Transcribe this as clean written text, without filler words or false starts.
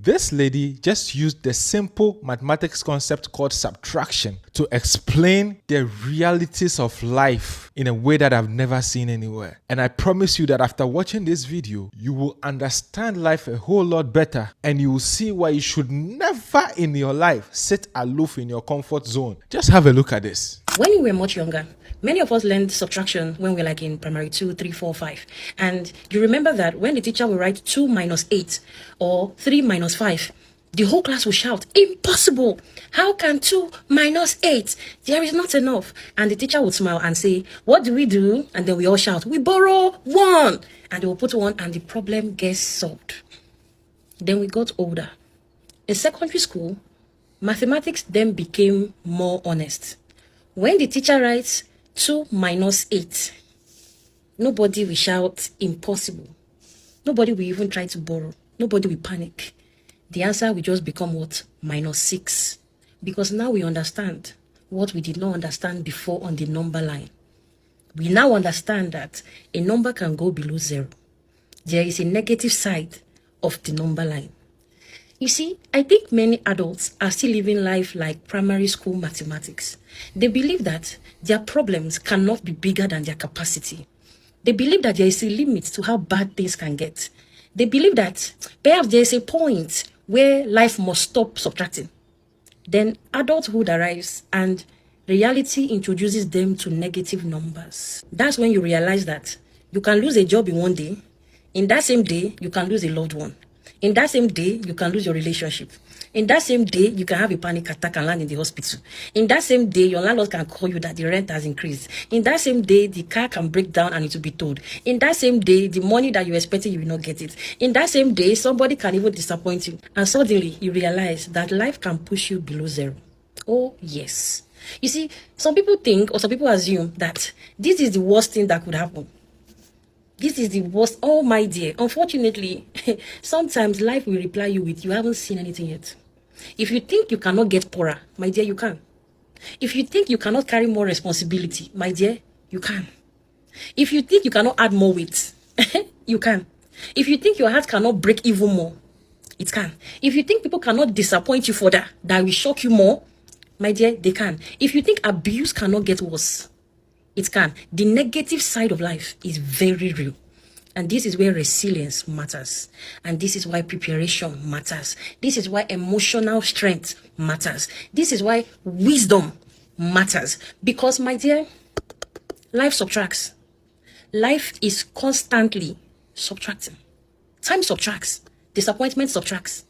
This lady just used the simple mathematics concept called subtraction to explain the realities of life in a way that I've never seen anywhere. And I promise you that after watching this video, you will understand life a whole lot better, and you will see why you should never in your life sit aloof in your comfort zone. Just have a look at this. When we were much younger, many of us learned subtraction when we were like in primary 2, 3, 4, 5. And you remember that when the teacher will write 2 minus 8 or 3 minus 5, the whole class will shout, "Impossible! How can 2 minus 8? There is not enough." And the teacher would smile and say, "What do we do?" And then we all shout, "We borrow 1." And they will put 1 and the problem gets solved. Then we got older. In secondary school, mathematics then became more honest. When the teacher writes 2 minus 8, nobody will shout "impossible." Nobody will even try to borrow. Nobody will panic. The answer will just become what? -6. Because now we understand what we did not understand before on the number line. We now understand that a number can go below 0. There is a negative side of the number line. You see, I think many adults are still living life like primary school mathematics. They believe that their problems cannot be bigger than their capacity. They believe that there is a limit to how bad things can get. They believe that perhaps there is a point where life must stop subtracting. Then adulthood arrives and reality introduces them to negative numbers. That's when you realize that you can lose a job in one day. In that same day, you can lose a loved one. In that same day, you can lose your relationship. In that same day, you can have a panic attack and land in the hospital. In that same day, your landlord can call you that the rent has increased. In that same day, the car can break down and it will be towed. In that same day, the money that you're expecting, you will not get it. In that same day, somebody can even disappoint you. And suddenly, you realize that life can push you below 0. Oh, yes. You see, some people think or some people assume that this is the worst thing that could happen. This is the worst. Oh, my dear. Unfortunately, sometimes life will reply you with, "You haven't seen anything yet." If you think you cannot get poorer, my dear, you can. If you think you cannot carry more responsibility, my dear, you can. If you think you cannot add more weight, you can. If you think your heart cannot break even more, it can. If you think people cannot disappoint you further, that will shock you more, my dear, they can. If you think abuse cannot get worse, it can. The negative side of life is very real. And this is where resilience matters. And this is why preparation matters. This is why emotional strength matters. This is why wisdom matters. Because, my dear, life subtracts. Life is constantly subtracting. Time subtracts. Disappointment subtracts.